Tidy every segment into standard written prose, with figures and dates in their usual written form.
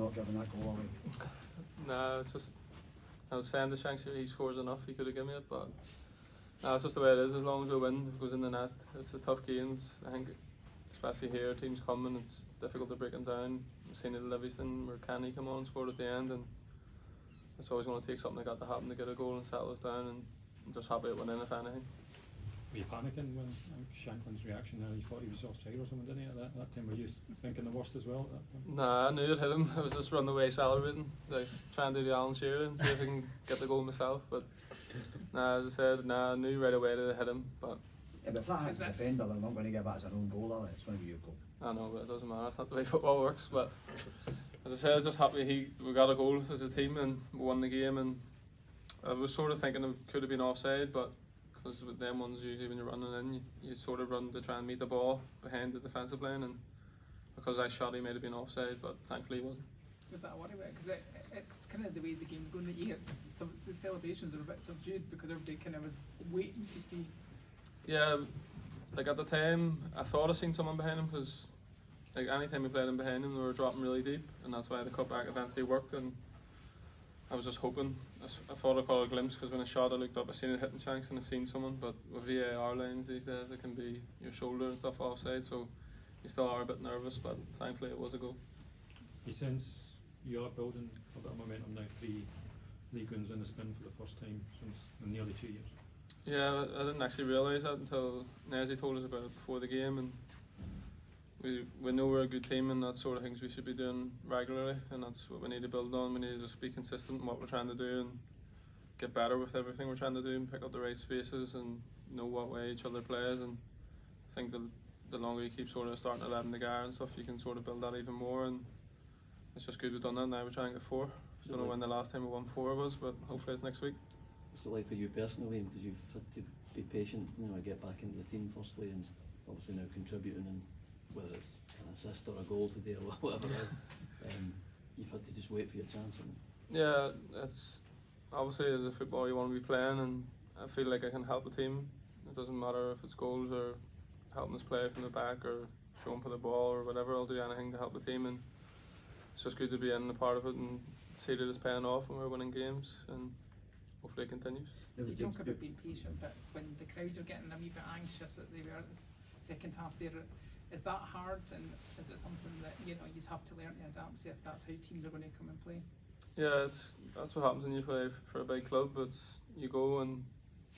Not giving that goal away. Nah, it's just, I was saying to Shanks, he scores enough, he could have given me it, but nah, it's just the way it is. As long as we win, if it goes in the net, it's a tough games. I think, especially here, teams coming, it's difficult to break them down. We've seen it at Livingston where Kenny come on and scored at the end, and it's always going to take something like that to happen to get a goal and settle us down, and I'm just happy it went in, if anything. Were you panicking when Shankland's reaction there? He thought he was offside or something, didn't he, at that time? Were you thinking the worst as well at that point? Nah, I knew it hit him. I was just running away celebrating, like trying to do the Alan Shearer and see if I can get the goal myself. But nah, as I said, nah, I knew right away that it hit him. But yeah, but if that hits the defender, they're not going to give that as an own goal, are they? It's going to be your goal. I know, but it doesn't matter. That's not the way football works. But as I said, I'm just happy we got a goal as a team and we won the game. And I was sort of thinking it could have been offside, but because with them ones, usually when you're running in, you sort of run to try and meet the ball behind the defensive line, and because I shot, he might have been offside, but thankfully he wasn't. Was that a worry? Because it's kind of the way the game's going. That you get some the celebrations are a bit subdued because everybody kind of was waiting to see. Yeah, like at the time, I thought I seen someone behind him, because like any time we played him behind him, they were dropping really deep, and that's why the cutback eventually worked. And I was just hoping. I thought I caught a glimpse, because when I shot, I looked up, I seen it hitting Shanks and I seen someone. But with VAR lines these days, it can be your shoulder and stuff offside, so you still are a bit nervous. But thankfully, it was a goal. You sense you are building a bit of momentum now. 3 league wins in the spin for the first time since nearly 2 years. Yeah, I didn't actually realise that until Nezzy told us about it before the game, and we know we're a good team, and that's sort of things we should be doing regularly, and that's what we need to build on. We need to just be consistent in what we're trying to do and get better with everything we're trying to do, and pick up the right spaces and know what way each other plays. And I think the longer you keep sort of starting 11 together and stuff, you can sort of build that even more, and it's just good we've done that. Now we're trying to get 4. I don't know when the last time we won 4 was, but hopefully it's next week. What's it like for you personally, because you've had to be patient, get back into the team firstly, and obviously now contributing, and whether it's an assist or a goal today or whatever it is, you've had to just wait for your chance. Yeah, it's obviously as a football you want to be playing, and I feel like I can help the team. It doesn't matter if it's goals or helping us play from the back or showing for the ball or whatever. I'll do anything to help the team, and it's just good to be in a part of it and see that it's paying off when we're winning games, and hopefully it continues. You talk about being patient, but when the crowds are getting a wee bit anxious that they were at the second half there, is that hard, and is it something that you just have to learn to adapt to if that's how teams are going to come and play? Yeah, that's what happens when you play for a big club. You go and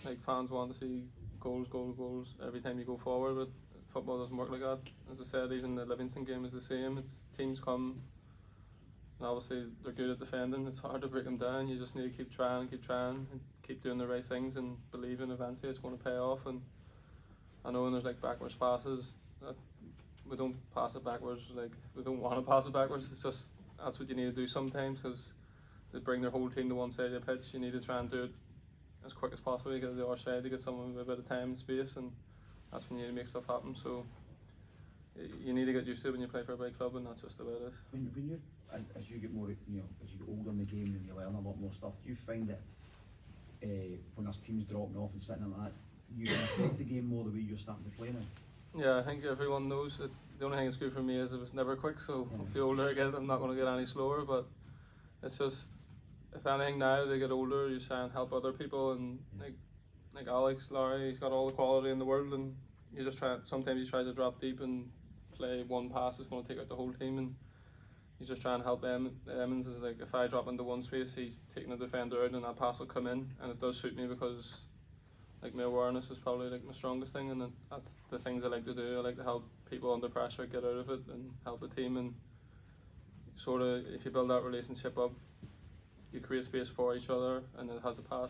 like fans want to see goals every time you go forward, but football doesn't work like that. As I said, even the Livingston game is the same. It's teams come, and obviously they're good at defending. It's hard to break them down. You just need to keep trying, and keep doing the right things, and believing eventually it's going to pay off. And I know when there's like backwards passes, that we don't pass it backwards. Like we don't want to pass it backwards. It's just that's what you need to do sometimes, because they bring their whole team to one side of the pitch. You need to try and do it as quick as possible to get to the other side, to get someone with a bit of time and space, and that's when you need to make stuff happen. So you need to get used to it when you play for a big club, and that's just the way it is. When you, as you get more, as you get older in the game and you learn a lot more stuff, do you find that when there's teams dropping off and sitting like that, you respect the game more the way you're starting to play now? Yeah, I think everyone knows that the only thing that's good for me is it was never quick, so the older I get, I'm not going to get any slower, but it's just, if anything now, they get older, you try and help other people, and like Alex, Larry, he's got all the quality in the world, and you just sometimes he tries to drop deep and play one pass that's going to take out the whole team, and he's just trying to help Emmons. Is like, if I drop into one space, he's taking the defender out, and that pass will come in, and it does suit me because like my awareness is probably like my strongest thing, and that's the things I like to do. I like to help people under pressure get out of it and help the team, and sort of if you build that relationship up, you create space for each other, and it has a pass,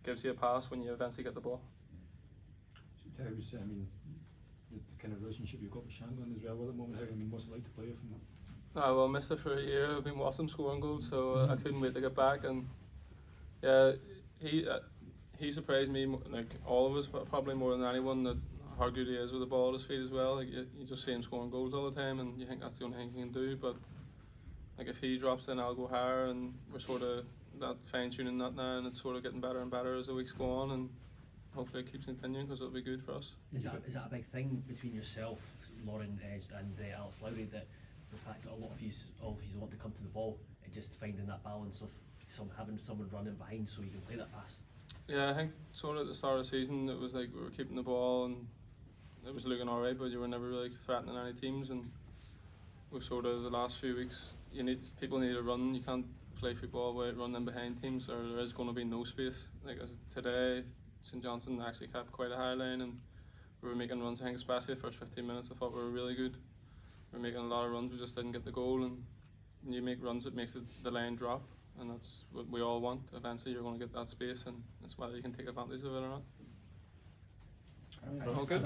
gives you a pass when you eventually get the ball. So how's the kind of relationship you've got with Shankland as well at the moment? What's it like to play with him? Well, I missed it for a year. I've been watching him scoring goals, so I couldn't wait to get back. And yeah, he surprised me, like all of us, probably more than anyone, that how good he is with the ball at his feet as well. Like you just see him scoring goals all the time, and you think that's the only thing he can do. But like if he drops in, I'll go higher, and we're sort of fine tuning that now, and it's sort of getting better and better as the weeks go on, and hopefully it keeps continuing, because it'll be good for us. Is that a big thing between yourself, Lauren, and Alex Lowry, that the fact that all of you want to come to the ball, and just finding that balance of having someone running behind so you can play that pass. Yeah, I think sort of at the start of the season it was like we were keeping the ball and it was looking alright, but you were never really threatening any teams. And we've sort of the last few weeks, people need to run. You can't play football without running behind teams, or there is going to be no space. Like as today, St Johnstone actually kept quite a high line, and we were making runs. I think especially the first 15 minutes, I thought we were really good. We were making a lot of runs. We just didn't get the goal, and when you make runs, it makes the line drop, and that's what we all want. Eventually, you're going to get that space, and it's whether you can take advantage of it or not. Right. Okay.